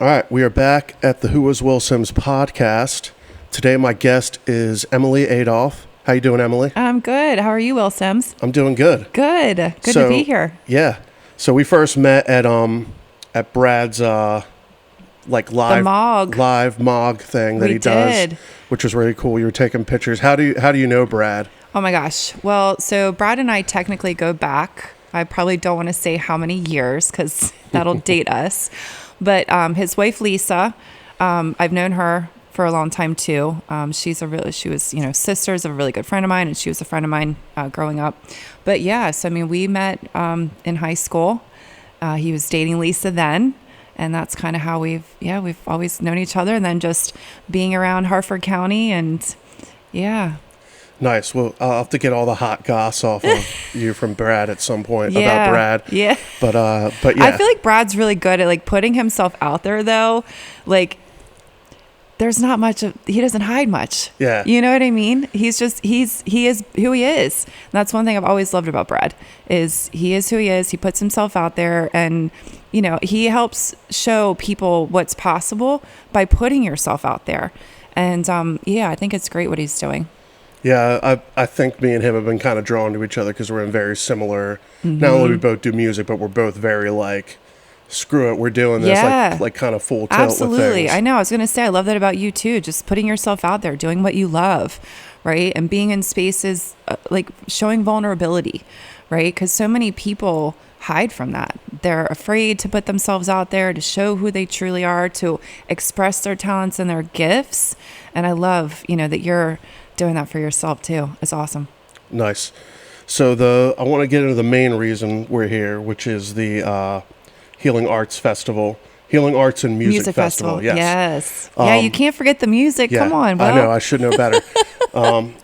All right, we are back at the Who Was Will Sims podcast. Today my guest is Emily Adolph. How you doing, Emily? I'm good. How are you, Will Sims? I'm doing good. Good. Good to be here. Yeah. So we first met at Brad's live Mog thing that he does, which was really cool. You were taking pictures. How do you know Brad? Oh my gosh. Well, so Brad and I technically go back. I probably don't want to say how many years because that'll date us. But his wife Lisa, I've known her for a long time too. She was sisters of a really good friend of mine, and she was a friend of mine growing up. But yes, I mean we met in high school. He was dating Lisa then, and that's kind of how we've always known each other. And then just being around Harford County, and yeah. Nice. Well, I'll have to get all the hot goss off of you from Brad at some point about Brad. Yeah. But yeah. I feel like Brad's really good at like putting himself out there though. Like there's not much he doesn't hide much. Yeah. You know what I mean? He is who he is. And that's one thing I've always loved about Brad is he is who he is. He puts himself out there, and he helps show people what's possible by putting yourself out there. And I think it's great what he's doing. Yeah, I think me and him have been kind of drawn to each other because we're in very similar. Not only do we both do music, but we're both very like, screw it, we're doing this like kind of full tilt. Absolutely. With things. I know. I was going to say I love that about you too. Just putting yourself out there, doing what you love, right, and being in spaces like showing vulnerability, right? Because so many people hide from that. They're afraid to put themselves out there, to show who they truly are, to express their talents and their gifts. And I love that you're doing that for yourself too. It's awesome. Nice. So I want to get into the main reason we're here, which is the Healing Arts Festival. Healing Arts and Music Festival. Yes. Yeah, you can't forget the music. Yeah, come on, Will. I know. I should know better.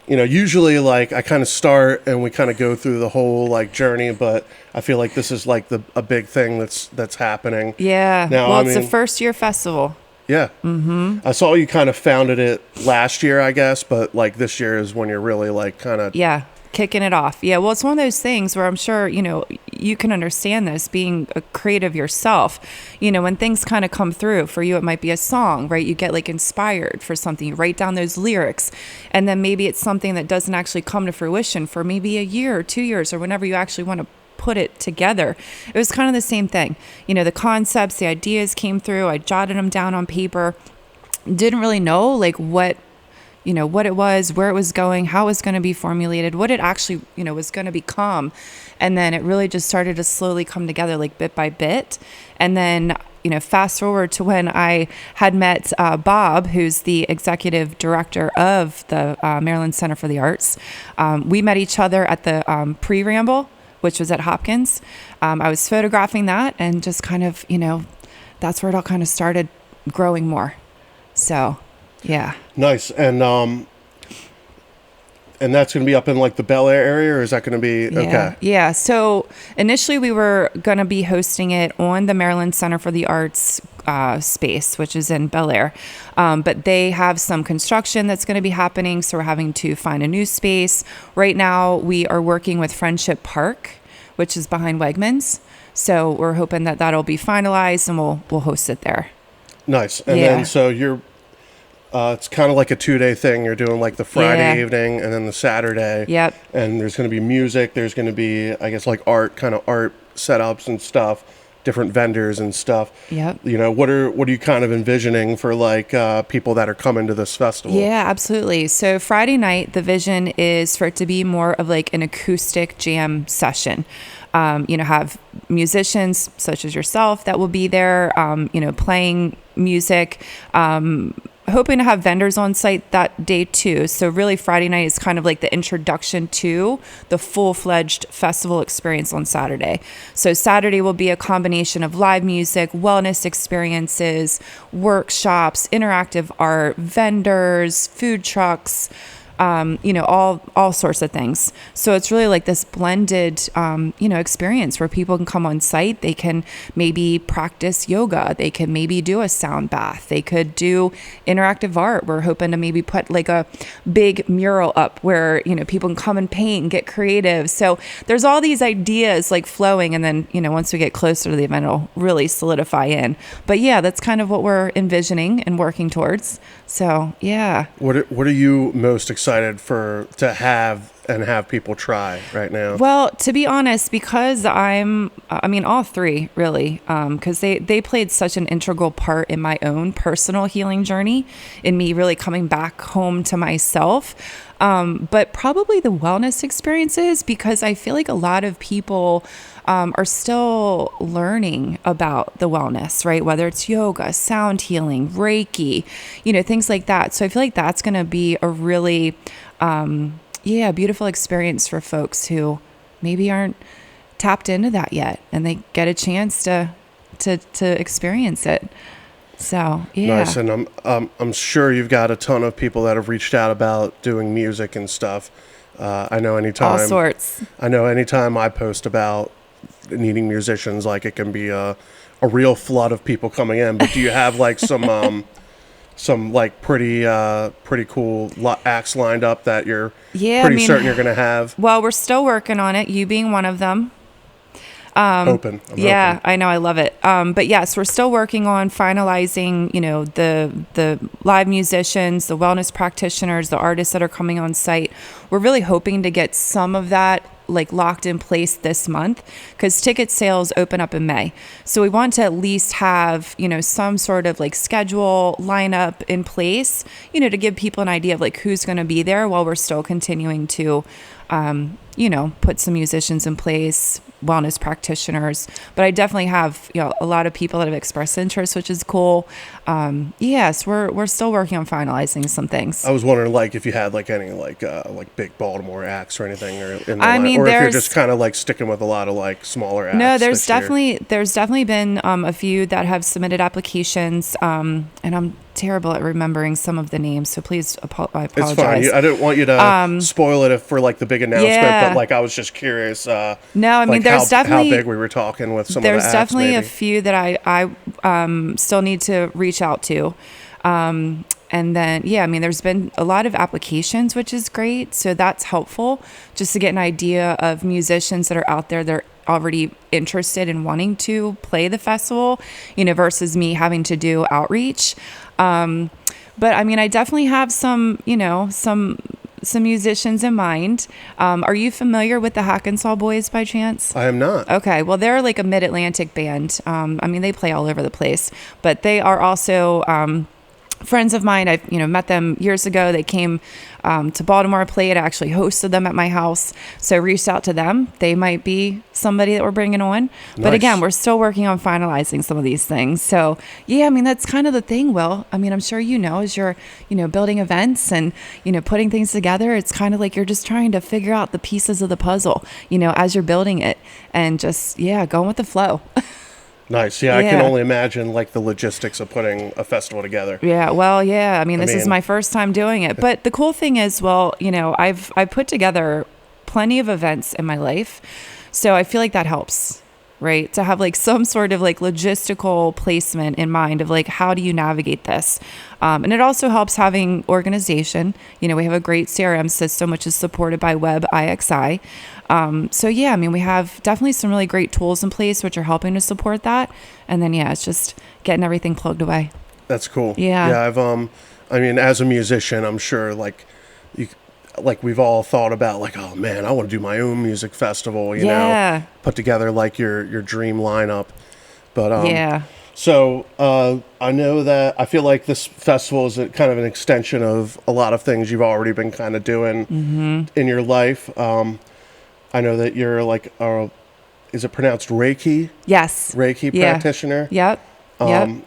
Usually like I kind of start and we kind of go through the whole like journey, but I feel like this is like a big thing that's happening. Yeah. Now, it's a first year festival. Yeah. Mm-hmm. I saw you kind of founded it last year, I guess, but like this year is when you're really like kind of... Yeah, kicking it off. Yeah, well, it's one of those things where I'm sure, you can understand this being a creative yourself. When things kind of come through, for you it might be a song, right? You get like inspired for something, you write down those lyrics, and then maybe it's something that doesn't actually come to fruition for maybe a year or 2 years or whenever you actually want to put it together. It was kind of the same thing. The concepts, the ideas came through. I jotted them down on paper. Didn't really know like what it was, where it was going, how it was going to be formulated, what it actually, was going to become. And then it really just started to slowly come together like bit by bit. And then, fast forward to when I had met Bob, who's the executive director of the Maryland Center for the Arts. We met each other at the pre-ramble, which was at Hopkins. I was photographing that and just kind of, that's where it all kind of started growing more. So, yeah. Nice. And that's going to be up in like the Bel Air area, or is that going to be okay? Yeah. So initially we were going to be hosting it on the Maryland Center for the Arts space, which is in Bel Air. But they have some construction that's going to be happening, so we're having to find a new space. Right now we are working with Friendship Park, which is behind Wegmans. So we're hoping that that'll be finalized and we'll host it there. Nice. And then so you're it's kind of like a 2-day thing. You're doing like the Friday evening and then the Saturday. Yep. And there's going to be music. There's going to be, I guess, like art setups and stuff, different vendors and stuff. Yep. What are you kind of envisioning for like people that are coming to this festival? Yeah, absolutely. So Friday night, the vision is for it to be more of like an acoustic jam session. Have musicians such as yourself that will be there, playing music, hoping to have vendors on site that day too. So really Friday night is kind of like the introduction to the full-fledged festival experience on Saturday. So Saturday will be a combination of live music, wellness experiences, workshops, interactive art, vendors, food trucks, all sorts of things. So it's really like this blended, experience where people can come on site. They can maybe practice yoga. They can maybe do a sound bath. They could do interactive art. We're hoping to maybe put like a big mural up where, people can come and paint and get creative. So there's all these ideas like flowing. And then, once we get closer to the event, it'll really solidify in. But yeah, that's kind of what we're envisioning and working towards. So yeah. What are you most excited to have people try right now? Well, to be honest, because all three really, because they played such an integral part in my own personal healing journey, in me really coming back home to myself. But probably the wellness experiences, because I feel like a lot of people are still learning about the wellness, right? Whether it's yoga, sound healing, Reiki, things like that. So I feel like that's going to be a really, beautiful experience for folks who maybe aren't tapped into that yet, and they get a chance to experience it. So yeah. Nice. And I'm sure you've got a ton of people that have reached out about doing music and stuff. I know anytime. All sorts. I know anytime I post about needing musicians, like it can be a real flood of people coming in. But do you have like some like pretty cool acts lined up that you're certain you're going to have? Well, we're still working on it. You being one of them. I'm hoping. I know. I love it. But yes, we're still working on finalizing, the live musicians, the wellness practitioners, the artists that are coming on site. We're really hoping to get some of that like locked in place this month, because ticket sales open up in May. So we want to at least have, some sort of like schedule lineup in place, to give people an idea of like who's going to be there, while we're still continuing to, put some musicians in place, wellness practitioners. But I definitely have, a lot of people that have expressed interest, which is cool. Yes, we're still working on finalizing some things. I was wondering, like, if you had like any like big Baltimore acts or anything, or if you're just kind of like sticking with a lot of like smaller acts. No, there's definitely been a few that have submitted applications, and I'm terrible at remembering some of the names, so please I apologize. It's fine. I didn't want you to spoil it for like the big announcement, but like I was just curious. No, I mean, there's definitely how big we were talking with some of the acts. There's definitely maybe a few that I still need to reach out to. And then, there's been a lot of applications, which is great. So that's helpful just to get an idea of musicians that are out there that are already interested in wanting to play the festival, versus me having to do outreach. But I definitely have some musicians in mind. Are you familiar with the Hackensaw Boys by chance? I am not. Okay. Well, they're like a mid-Atlantic band. They play all over the place, but they are also, friends of mine. I've met them years ago. They came to Baltimore, played. I actually hosted them at my house, so I reached out to them. They might be somebody that we're bringing on. Nice. But again, we're still working on finalizing some of these things. So yeah, that's kind of the thing, Will. I'm sure as you're building events and putting things together, it's kind of like you're just trying to figure out the pieces of the puzzle as you're building it, and just going with the flow. Nice. Yeah, I can only imagine like the logistics of putting a festival together. Yeah. Well, yeah. This is my first time doing it. But the cool thing is, I've put together plenty of events in my life. So I feel like that helps, right? To have like some sort of like logistical placement in mind of like, how do you navigate this? And it also helps having organization. We have a great CRM system, which is supported by WebIXI. So yeah, we have definitely some really great tools in place, which are helping to support that. And then, it's just getting everything plugged away. That's cool. Yeah. Yeah. As a musician, I'm sure we've all thought about like, oh man, I want to do my own music festival, put together like your dream lineup. But, so, I know that I feel like this festival is kind of an extension of a lot of things you've already been kind of doing in your life. I know that you're like, is it pronounced Reiki? Yes. Reiki practitioner? Yep.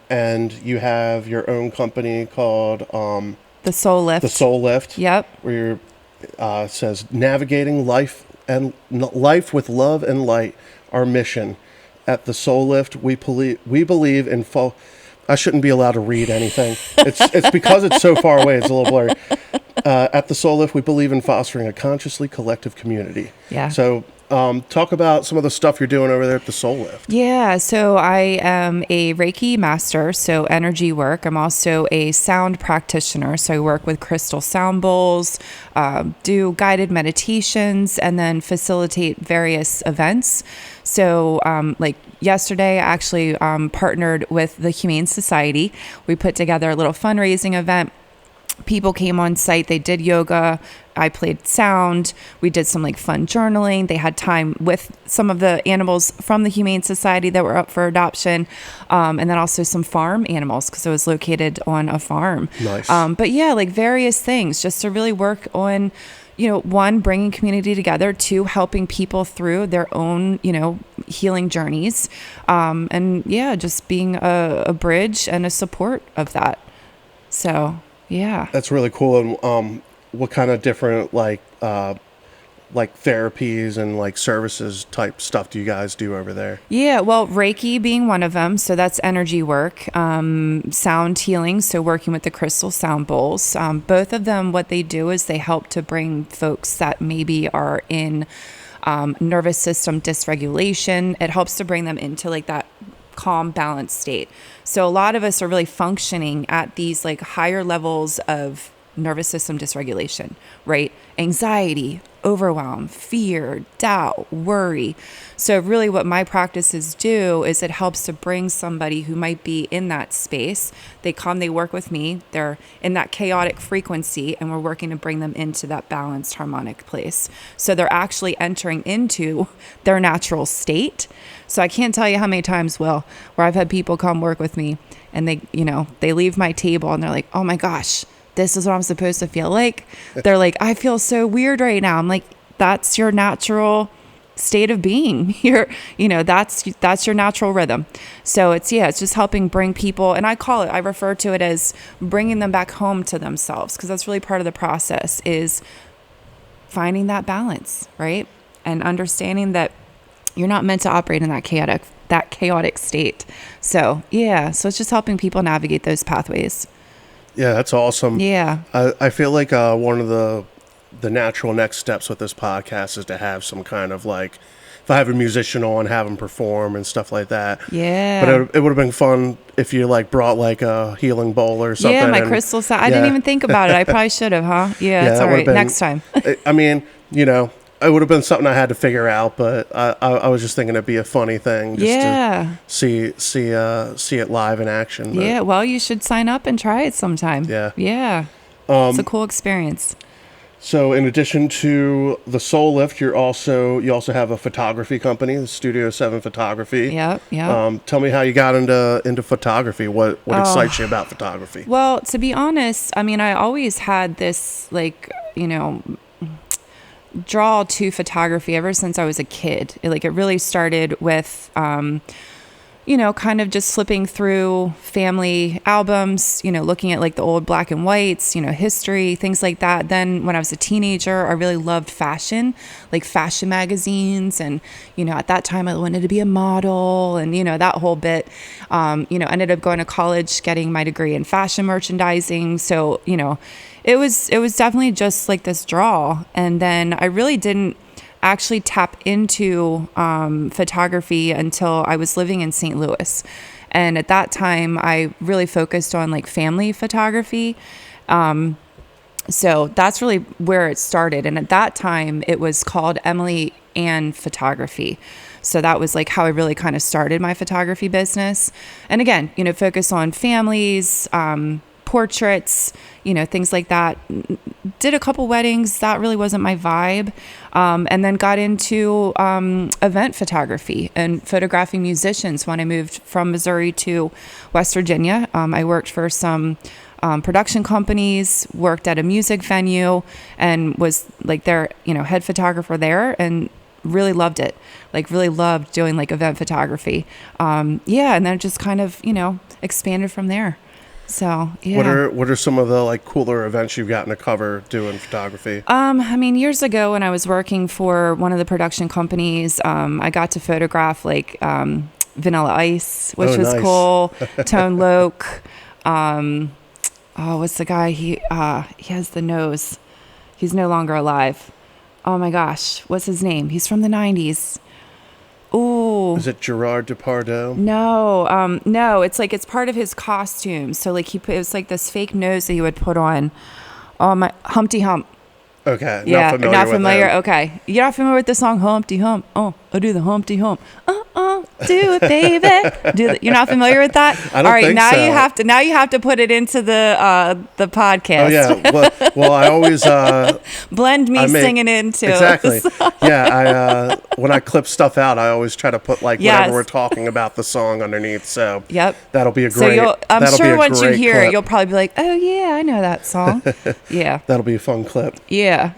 And you have your own company called The Soul Lift. The Soul Lift. Yep. Where you're, it says, navigating life with love and light, our mission. At The Soul Lift, we believe in I shouldn't be allowed to read anything. It's because it's so far away, it's a little blurry. At the Soul Lift, we believe in fostering a consciously collective community. Yeah. So talk about some of the stuff you're doing over there at the Soul Lift. Yeah, so I am a Reiki master, so energy work. I'm also a sound practitioner, so I work with crystal sound bowls, do guided meditations, and then facilitate various events. So like yesterday, I actually partnered with the Humane Society. We put together a little fundraising event. People came on site, they did yoga, I played sound, we did some like fun journaling. They had time with some of the animals from the Humane Society that were up for adoption, and then also some farm animals because it was located on a farm. Nice. But yeah, like various things just to really work on, one, bringing community together, two, helping people through their own, healing journeys, and yeah, just being a bridge and a support of that. So yeah, that's really cool. And what kind of different like therapies and like services type stuff do you guys do over there? Yeah, well, Reiki being one of them, so that's energy work. Sound healing, so working with the crystal sound bowls. Both of them, what they do is they help to bring folks that maybe are in nervous system dysregulation. It helps to bring them into like that calm, balanced state. So a lot of us are really functioning at these like higher levels of nervous system dysregulation, right? Anxiety, overwhelm, fear, doubt, worry. So really what my practices do is it helps to bring somebody who might be in that space. They come, they work with me, they're in that chaotic frequency, and we're working to bring them into that balanced, harmonic place. So they're actually entering into their natural state. So I can't tell you how many times, Will, where I've had people come work with me and they leave my table and they're like, oh my gosh, this is what I'm supposed to feel like. They're like, I feel so weird right now. I'm like, that's your natural state of being. That's your natural rhythm. So it's just helping bring people, and I refer to it as bringing them back home to themselves, because that's really part of the process, is finding that balance, right? And understanding that you're not meant to operate in that chaotic state. So so it's just helping people navigate those pathways. Yeah, that's awesome. Yeah. I feel like one of the natural next steps with this podcast is to have some kind of like, if I have a musician on, have them perform and stuff like that. Yeah. But it would have been fun if you like brought like a healing bowl or something. Yeah, my crystal sound. I didn't even think about it. I probably should have, huh? Yeah, it's all right. Next time. I mean, it would have been something I had to figure out, but I was just thinking it'd be a funny thing just to see it live in action. But, yeah, well, you should sign up and try it sometime. Yeah. Yeah. It's a cool experience. So in addition to the Soul Lift, you also have a photography company, the Studio 7 Photography. Yep. Tell me how you got into photography. What excites you about photography? Well, to be honest, I mean, I always had this draw to photography ever since I was a kid. It really started with, kind of just flipping through family albums, looking at like the old black and whites, history, things like that. Then when I was a teenager, I really loved fashion, like fashion magazines. And, at that time I wanted to be a model and, that whole bit, ended up going to college, getting my degree in fashion merchandising. So, it was definitely just like this draw. And then I really didn't actually tap into photography until I was living in St. Louis. And at that time, I really focused on like family photography. So that's really where it started. And at that time, it was called Emily Ann Photography. So that was like how I really kind of started my photography business. And again, focus on families, portraits, things like that. Did a couple weddings. That really wasn't my vibe. And then got into event photography and photographing musicians when I moved from Missouri to West Virginia. I worked for some production companies, worked at a music venue, and was like their, head photographer there, and really loved it. Like really loved doing like event photography. And then it just kind of, expanded from there. So, yeah. What are some of the like cooler events you've gotten to cover doing photography? I mean, years ago when I was working for one of the production companies, I got to photograph like Vanilla Ice, which was nice. Cool. Tone Loc. Oh, what's the guy? He has the nose. He's no longer alive. Oh my gosh, what's his name? He's from the 90s. Ooh. Is it Gerard Depardieu? No, no. It's like it's part of his costume. So like it was like this fake nose that he would put on. Oh my, Humpty Hump. Okay. Yeah, not familiar. Okay, you're not familiar with the song Humpty Hump. Oh, I do the Humpty Hump. Do it, baby. You're not familiar with that? I don't think now so. you have to put it into the podcast. Oh yeah. Well, I always blend me singing into exactly. Yeah, when I clip stuff out, I always try to put like whatever we're talking about the song underneath. So yep, that'll be a great. So I'm sure once you hear clip. it, you'll probably be like, oh yeah, I know that song. Yeah, that'll be a fun clip. Yeah.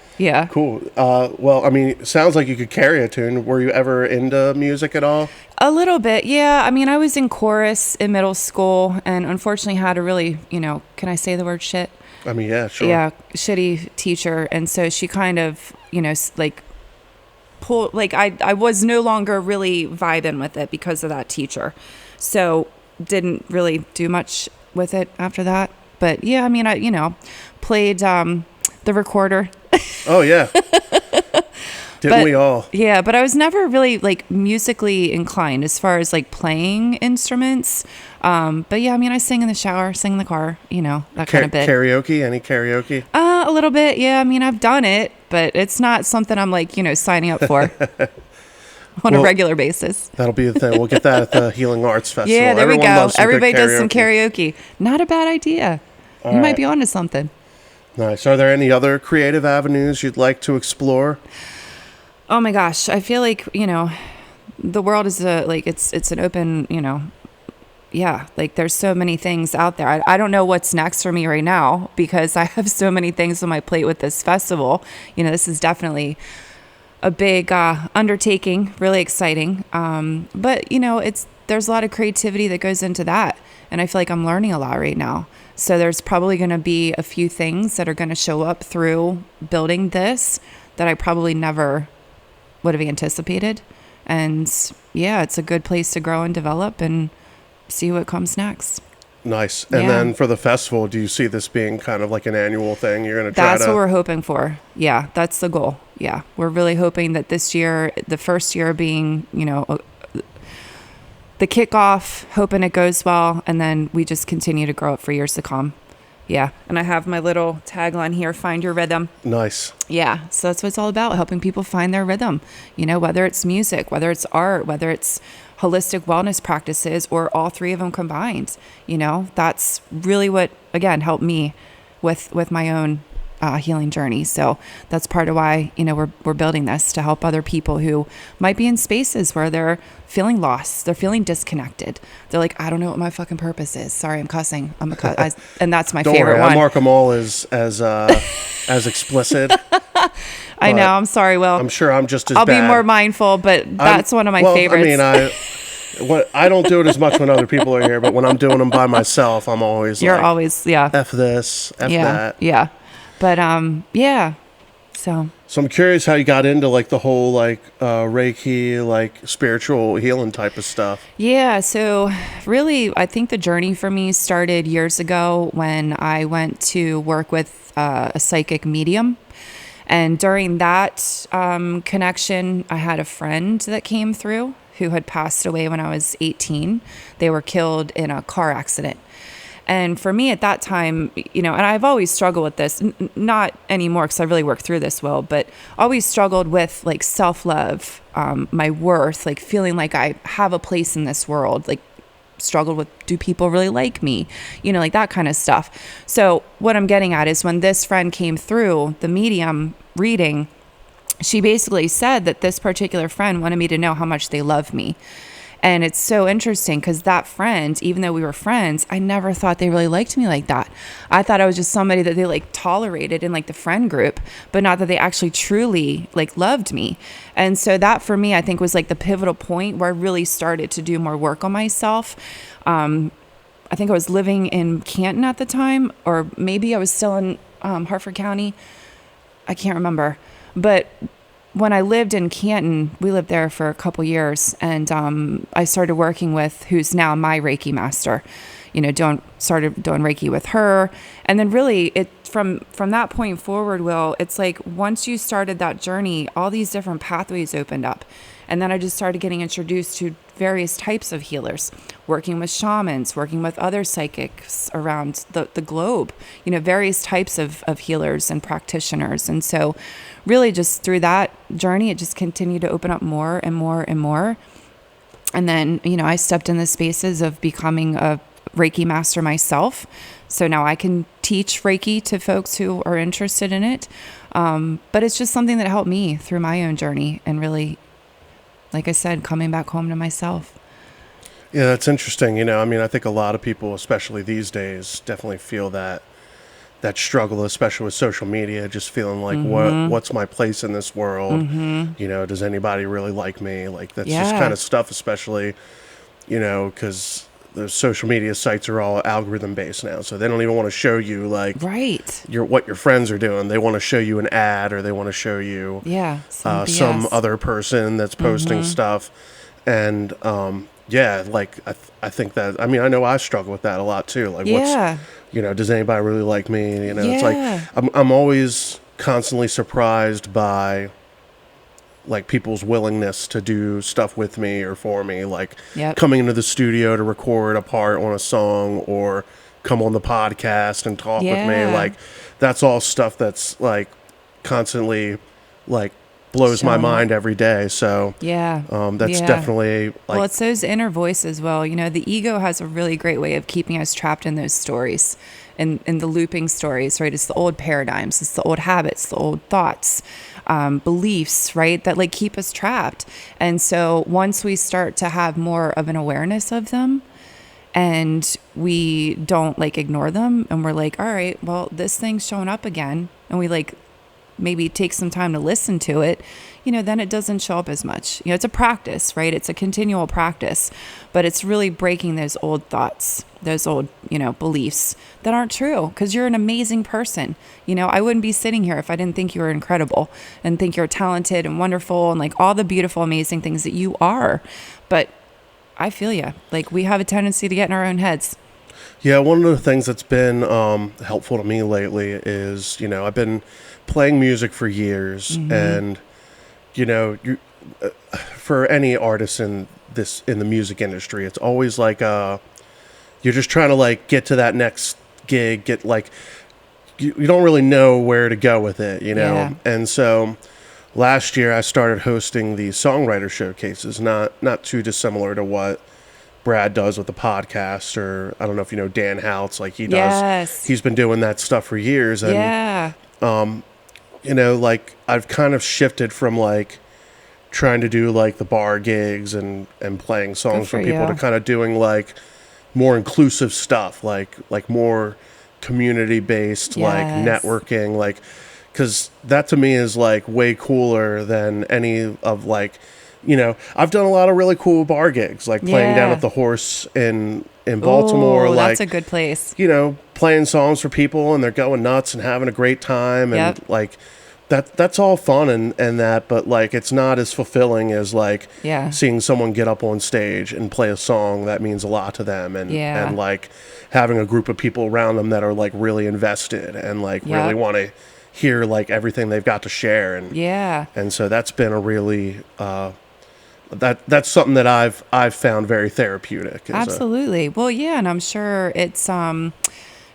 Cool. Well, I mean, it sounds like you could carry a tune. Were you ever into music at all? A little bit, yeah. I mean, I was in chorus in middle school, and unfortunately had a really, can I say the word shit? I mean, yeah, sure. Yeah, shitty teacher, and so she kind of, like pulled, like I was no longer really vibing with it because of that teacher, so didn't really do much with it after that. But yeah, I mean, I played the recorder. Oh yeah. Didn't we all? Yeah, but I was never really like musically inclined as far as like playing instruments. But yeah, I mean, I sing in the shower, sing in the car, that kind of bit. Karaoke? Any karaoke? A little bit. Yeah, I mean, I've done it, but it's not something I'm like, signing up for on a regular basis. That'll be the thing. We'll get that at the Healing Arts Festival. Yeah, there Everyone we go. loves Everybody does some karaoke. Not a bad idea. You might be onto something. Nice. Are there any other creative avenues you'd like to explore? Oh my gosh, I feel like, the world is it's an open, like there's so many things out there. I don't know what's next for me right now because I have so many things on my plate with this festival. This is definitely a big undertaking, really exciting. But there's a lot of creativity that goes into that. And I feel like I'm learning a lot right now. So there's probably going to be a few things that are going to show up through building this that I probably never would have anticipated. And yeah, it's a good place to grow and develop and see what comes next. Nice. And then for the festival, do you see this being kind of like an annual thing? You're going to try That's what we're hoping for. Yeah, that's the goal. Yeah, we're really hoping that this year, the first year being, the kickoff, hoping it goes well, and then we just continue to grow it for years to come. Yeah, and I have my little tagline here, find your rhythm. Nice. Yeah, so that's what it's all about, helping people find their rhythm. Whether it's music, whether it's art, whether it's holistic wellness practices, or all three of them combined. That's really what, again, helped me with my own healing journey. So that's part of why, we're building this to help other people who might be in spaces where they're feeling lost. They're feeling disconnected. They're like, I don't know what my fucking purpose is. Sorry, I'm cussing. And that's my favorite one. I mark them all as explicit. I know. I'm sorry. Well, I'm sure I'm just as I'll bad. be more mindful, but that's one of my favorites. I mean, I don't do it as much when other people are here, but when I'm doing them by myself, I'm always You're always, yeah. F this, F that. Yeah. But, yeah. So I'm curious how you got into like the whole Reiki, like spiritual healing type of stuff. Yeah. So really, I think the journey for me started years ago when I went to work with a psychic medium. And during that connection, I had a friend that came through who had passed away when I was 18. They were killed in a car accident. And for me at that time, and I've always struggled with this, not anymore because I really worked through this well, but always struggled with like self-love, my worth, like feeling like I have a place in this world, like struggled with, do people really like me? Like that kind of stuff. So what I'm getting at is when this friend came through the medium reading, she basically said that this particular friend wanted me to know how much they love me. And it's so interesting because that friend, even though we were friends, I never thought they really liked me like that. I thought I was just somebody that they like tolerated in like the friend group, but not that they actually truly like loved me. And so that for me, I think was like the pivotal point where I really started to do more work on myself. I think I was living in Canton at the time, or maybe I was still in Hartford County. I can't remember. But when I lived in Canton, we lived there for a couple years, and I started working with who's now my Reiki master. started doing Reiki with her. And then really from that point forward, Will, it's like once you started that journey, all these different pathways opened up. And then I just started getting introduced to various types of healers, working with shamans, working with other psychics around the globe, various types of healers and practitioners. And so really just through that journey, it just continued to open up more and more and more. And then, I stepped in the spaces of becoming a Reiki master myself. So now I can teach Reiki to folks who are interested in it. But it's just something that helped me through my own journey and really, like I said, coming back home to myself. Yeah, that's interesting. I think a lot of people, especially these days, definitely feel that struggle, especially with social media, just feeling like, what's my place in this world? Does anybody really like me? Like, that's just kind of stuff, especially, because the social media sites are all algorithm based now. So they don't even want to show you like what your friends are doing. They want to show you an ad, or they want to show you some other person that's posting stuff. And I think that, I know I struggle with that a lot too. Like does anybody really like me? It's like, I'm always constantly surprised by like people's willingness to do stuff with me or for me, like coming into the studio to record a part on a song or come on the podcast and talk with me. Like that's all stuff that's like constantly like blows my mind every day. So that's definitely like, well, it's those inner voices. Well, the ego has a really great way of keeping us trapped in those stories and in the looping stories, right? It's the old paradigms, it's the old habits, the old thoughts, beliefs, right? That like keep us trapped. And so once we start to have more of an awareness of them and we don't like ignore them and we're like, all right, well, this thing's showing up again. And we like maybe take some time to listen to it, then it doesn't show up as much. It's a practice, right? It's a continual practice, but it's really breaking those old thoughts, those old, beliefs that aren't true, because you're an amazing person. I wouldn't be sitting here if I didn't think you were incredible and think you're talented and wonderful and like all the beautiful, amazing things that you are. But I feel you. Like we have a tendency to get in our own heads. Yeah, one of the things that's been helpful to me lately is, I've been playing music for years, and you for any artist in the music industry, it's always like you're just trying to like get to that next gig, get like you don't really know where to go with it, And so last year I started hosting the songwriter showcases, not too dissimilar to what Brad does with the podcast, or I don't know if you know Dan Houts, like he does. He's been doing that stuff for years, and like I've kind of shifted from like trying to do like the bar gigs and playing songs for people to kind of doing like more inclusive stuff, like more community based, like networking, like, because that to me is like way cooler than any of like, I've done a lot of really cool bar gigs, like playing down at the Horse in Baltimore. Like, that's a good place. Playing songs for people and they're going nuts and having a great time. And like that's all fun and that, but like it's not as fulfilling as like seeing someone get up on stage and play a song that means a lot to them, and like having a group of people around them that are like really invested and like really want to hear like everything they've got to share. And so that's been a really that's something that I've found very therapeutic. Absolutely. Well, and I'm sure it's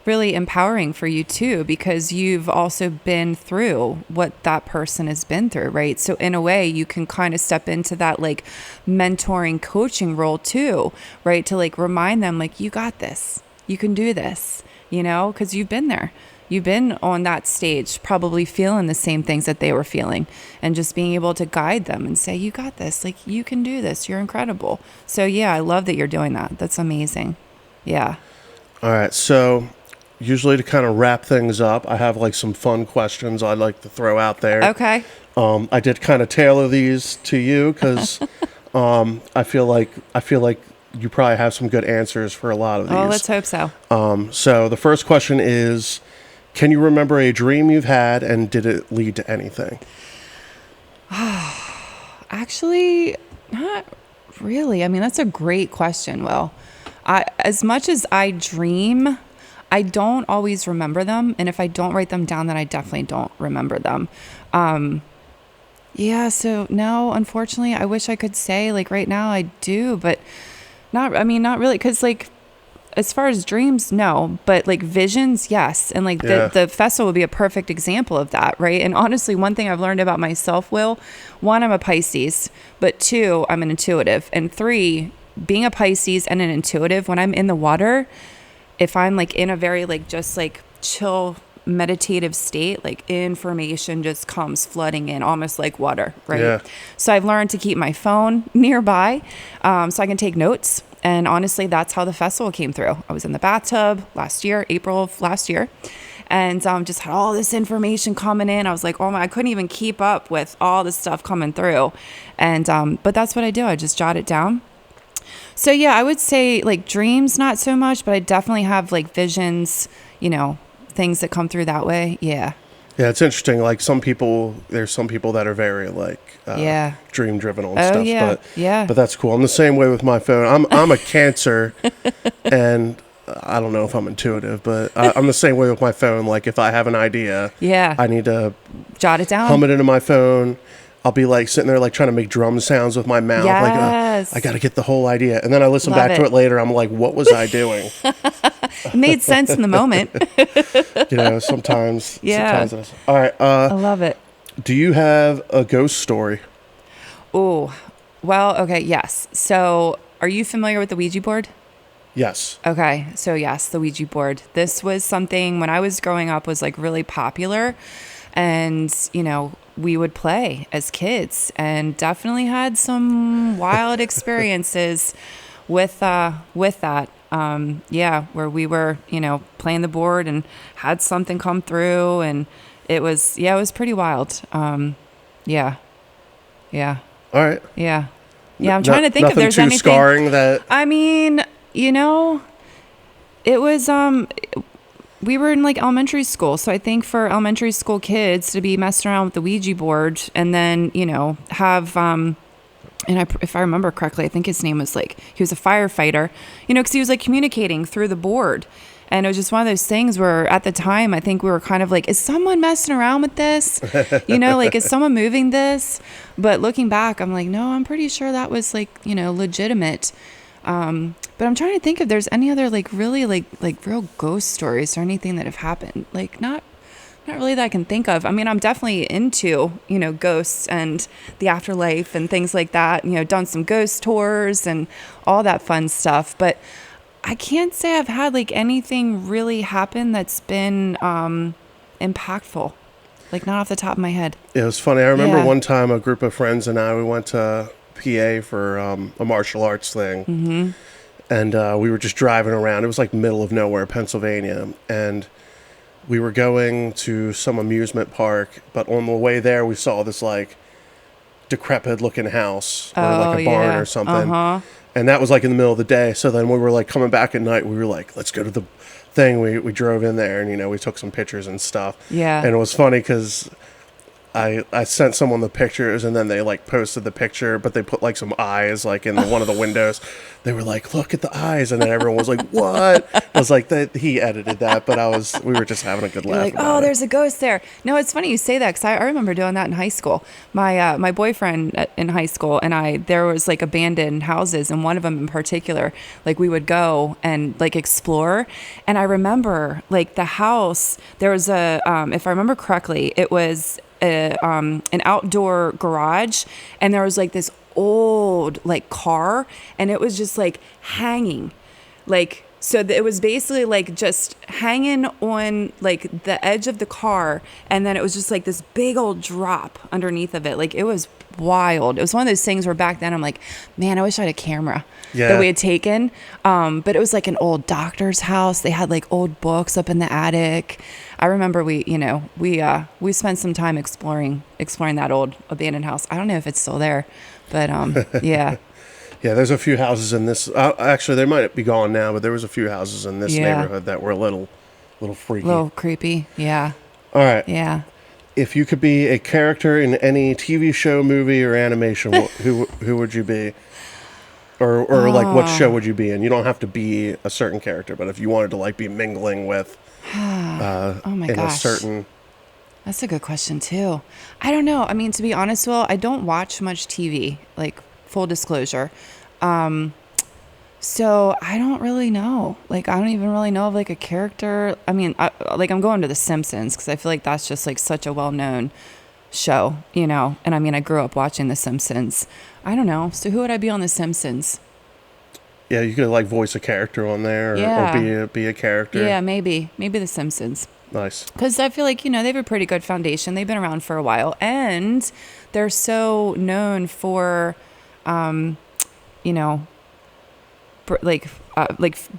really empowering for you too, because you've also been through what that person has been through, right? So in a way you can kind of step into that like mentoring coaching role too, right? To like remind them like, you got this, you can do this, because you've been there. You've been on that stage, probably feeling the same things that they were feeling, and just being able to guide them and say, you got this, like you can do this, you're incredible. So I love that you're doing that. That's amazing. Yeah. All right. So usually to kind of wrap things up, I have like some fun questions I'd like to throw out there. Okay. I did kind of tailor these to you because I feel like you probably have some good answers for a lot of these. Oh, let's hope so. So the first question is, can you remember a dream you've had and did it lead to anything? Actually, not really. I mean, that's a great question, Will. As much as I dream, I don't always remember them. And if I don't write them down, then I definitely don't remember them. Yeah, so no, unfortunately, I wish I could say like right now I do, but not really. Cause like, as far as dreams, no, but like visions, yes. And like the festival would be a perfect example of that, right? And honestly, one thing I've learned about myself, Will, one, I'm a Pisces, but two, I'm an intuitive. And three, being a Pisces and an intuitive, when I'm in the water, if I'm like in a very like just like chill meditative state, like information just comes flooding in almost like water, right? Yeah. So I've learned to keep my phone nearby so I can take notes. And honestly, that's how the festival came through. I was in the bathtub last year, April of last year, and just had all this information coming in. I was like, oh my, I couldn't even keep up with all this stuff coming through. And but that's what I do. I just jot it down. So yeah, I would say like dreams, not so much, but I definitely have like visions, things that come through that way. Yeah. Yeah, it's interesting. Like there's some people that are very like dream driven on stuff. But that's cool. I'm the same way with my phone. I'm a Cancer, and I don't know if I'm intuitive, but I'm the same way with my phone. Like if I have an idea, I need to jot it down, hum it into my phone. I'll be like sitting there like trying to make drum sounds with my mouth. Yes. Like I got to get the whole idea. And then I listen back to it later. I'm like, what was I doing? It made sense in the moment. Sometimes. Yeah. Sometimes all right. I love it. Do you have a ghost story? Oh, well, okay. Yes. So are you familiar with the Ouija board? Yes. Okay. So yes, the Ouija board. This was something when I was growing up was like really popular, and we would play as kids and definitely had some wild experiences with that. Where we were, playing the board and had something come through, and it was pretty wild. Yeah. All right. Yeah. I'm trying to think if there's anything scarring that. I mean, it was, we were in like elementary school. So I think for elementary school kids to be messing around with the Ouija board and then, have, if I remember correctly, I think his name was like, he was a firefighter, because he was like communicating through the board. And it was just one of those things where at the time, I think we were kind of like, is someone messing around with this? Like, is someone moving this? But looking back, I'm like, no, I'm pretty sure that was like, legitimate. But I'm trying to think if there's any other like really like real ghost stories or anything that have happened. Like not really that I can think of. I mean, I'm definitely into, ghosts and the afterlife and things like that. Done some ghost tours and all that fun stuff. But I can't say I've had like anything really happen that's been impactful. Like not off the top of my head. It was funny. I remember one time a group of friends and I, we went to PA for a martial arts thing. Mm-hmm. And we were just driving around. It was like middle of nowhere, Pennsylvania. And we were going to some amusement park. But on the way there, we saw this like decrepit looking house or like a barn or something. Uh-huh. And that was like in the middle of the day. So then we were like coming back at night. We were like, let's go to the thing. We drove in there and, we took some pictures and stuff. Yeah. And it was funny because I sent someone the pictures and then they like posted the picture, but they put like some eyes like in one of the windows. They were like, look at the eyes. And then everyone was like, what? I was like, he edited that, but we were just having a good laugh. You're like, oh, there's a ghost there. No, it's funny you say that because I remember doing that in high school. My boyfriend in high school and there was like abandoned houses, and one of them in particular, like we would go and like explore. And I remember like the house, there was if I remember correctly, it was an outdoor garage, and there was like this old like car, and it was just like hanging, like so it was basically like just hanging on like the edge of the car, and then it was just like this big old drop underneath of it. Like it was wild. It was one of those things where back then I'm like, man, I wish I had a camera that we had taken. But it was like an old doctor's house. They had like old books up in the attic. I remember we spent some time exploring that old abandoned house. I don't know if it's still there, but yeah. Yeah, there's a few houses in this. Actually, they might be gone now, but there was a few houses in this neighborhood that were a little freaky, a little creepy. Yeah. All right. Yeah. If you could be a character in any TV show, movie, or animation, who would you be? Or like what show would you be in? You don't have to be a certain character, but if you wanted to like be mingling with oh my in gosh. a certain... That's a good question too. I don't know. I mean, to be honest, Will, I don't watch much TV, like full disclosure. So I don't really know. Like, I don't even really know of like a character. I mean, I'm going to The Simpsons because I feel like that's just like such a well-known show, you know? And I mean, I grew up watching The Simpsons. I don't know. So who would I be on The Simpsons? Yeah, you could like voice a character on there or be a character. Yeah, maybe The Simpsons. Nice. Because I feel like, you know, they have a pretty good foundation. They've been around for a while. And they're so known for, you know, like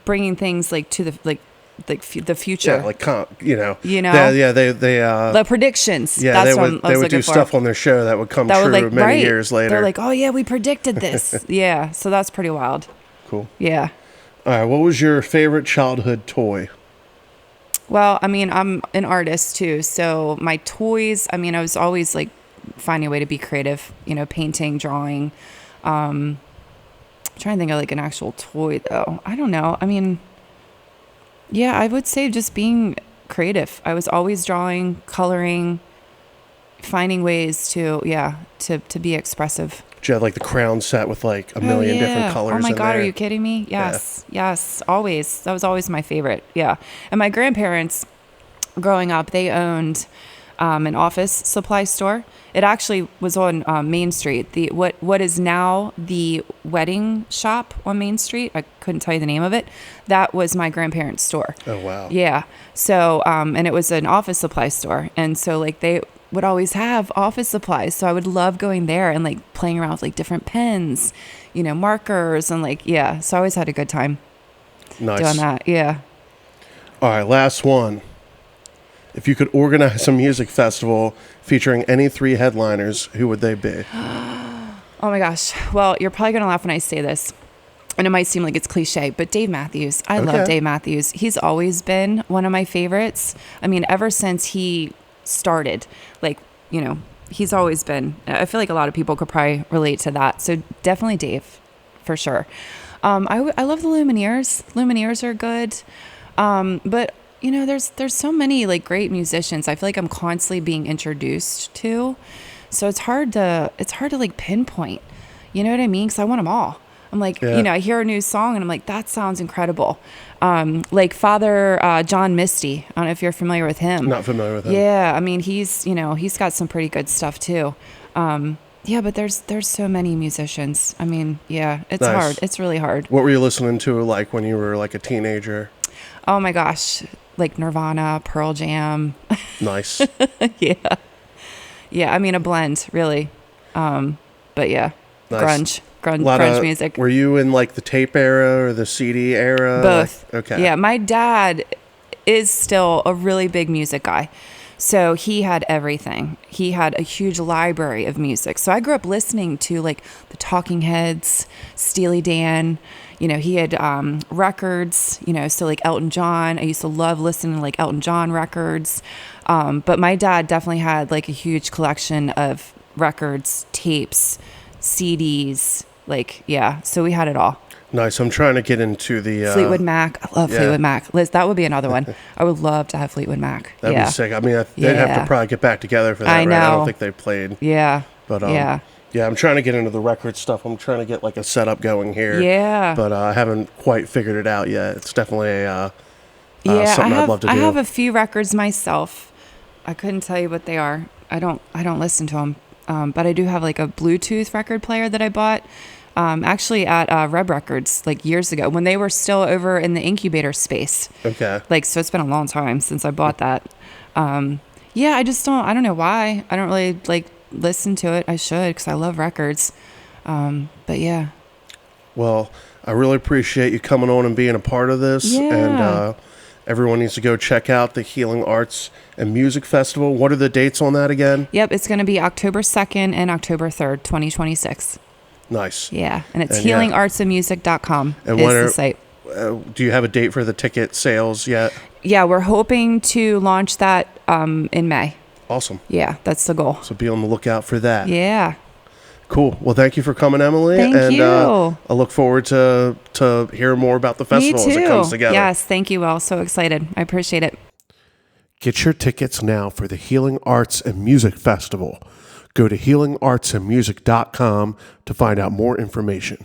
bringing things like to the future. Yeah, like, you know. They the predictions. Yeah, that's they would do stuff on their show that would come true many years later. They're like, oh yeah, we predicted this. Yeah, so that's pretty wild. Cool. Yeah. All right, what was your favorite childhood toy? Well, I mean, I'm an artist too, so my toys, I mean, I was always like finding a way to be creative, you know, painting, drawing. I'm trying to think of like an actual toy though. I don't know. I mean, yeah, I would say just being creative. I was always drawing, coloring, finding ways to be expressive. Did you have like the crown set with like a million different colors? Oh my God, there? Are you kidding me? Yes, always. That was always my favorite. Yeah. And my grandparents, growing up, they owned an office supply store. It actually was on Main Street. The what is now the wedding shop on Main Street. I couldn't tell you the name of it. That was my grandparents' store. Oh wow. Yeah. So and it was an office supply store, and so like they would always have office supplies. So I would love going there and like playing around with like different pens, you know, markers and like, yeah. So I always had a good time doing that. Yeah. All right. Last one. If you could organize a music festival featuring any 3 headliners, who would they be? Oh my gosh. Well, you're probably going to laugh when I say this. And it might seem like it's cliche, but Dave Matthews. I love Dave Matthews. He's always been one of my favorites. I mean, ever since he started, like, you know, he's always been. I feel like a lot of people could probably relate to that. So definitely Dave, for sure. I love the Lumineers. Lumineers are good. But you know, there's so many like great musicians. I feel like I'm constantly being introduced to, so it's hard to like pinpoint. You know what I mean? Because I want them all. I'm like, you know, I hear a new song and I'm like, that sounds incredible. Like Father John Misty. I don't know if you're familiar with him. Not familiar with him. Yeah, I mean, he's got some pretty good stuff too. Yeah, but there's so many musicians. I mean, yeah, it's hard. It's really hard. What were you listening to like when you were like a teenager? Oh my gosh, like Nirvana, Pearl Jam. Nice. Yeah. I mean, a blend, really. But yeah, nice. grunge music. Were you in like the tape era or the CD era? Both. Like, okay. Yeah, my dad is still a really big music guy. So he had everything. He had a huge library of music. So I grew up listening to like the Talking Heads, Steely Dan. You know, he had records, you know, so like Elton John. I used to love listening to like Elton John records. But my dad definitely had like a huge collection of records, tapes, CDs. Like, yeah. So we had it all. Nice. I'm trying to get into the Fleetwood Mac. I love Fleetwood Mac. Liz, that would be another one. I would love to have Fleetwood Mac. That'd be sick. I mean, they'd have to probably get back together for that, I know. Right? I don't think they played. Yeah. But yeah, I'm trying to get into the record stuff. I'm trying to get like a setup going here. Yeah. But I haven't quite figured it out yet. It's definitely something I'd love to do. I have a few records myself. I couldn't tell you what they are. I don't listen to them. But I do have like a Bluetooth record player that I bought. Actually at Reb Records like years ago when they were still over in the incubator space. Okay. Like, so it's been a long time since I bought that. Yeah, I don't know why. I don't really like listen to it. I should, because I love records. But yeah. Well, I really appreciate you coming on and being a part of this. Yeah. And everyone needs to go check out the Healing Arts and Music Festival. What are the dates on that again? Yep, it's going to be October 2nd and October 3rd, 2026. Nice. Yeah, and it's healingartsandmusic.com is the site. Do you have a date for the ticket sales yet? Yeah, we're hoping to launch that in May. Awesome. Yeah, that's the goal. So be on the lookout for that. Yeah. Cool. Well, thank you for coming, Emily. Thank you. I look forward to hearing more about the festival as it comes together. Yes, thank you all. So excited. I appreciate it. Get your tickets now for the Healing Arts and Music Festival. Go to healingartsandmusic.com to find out more information.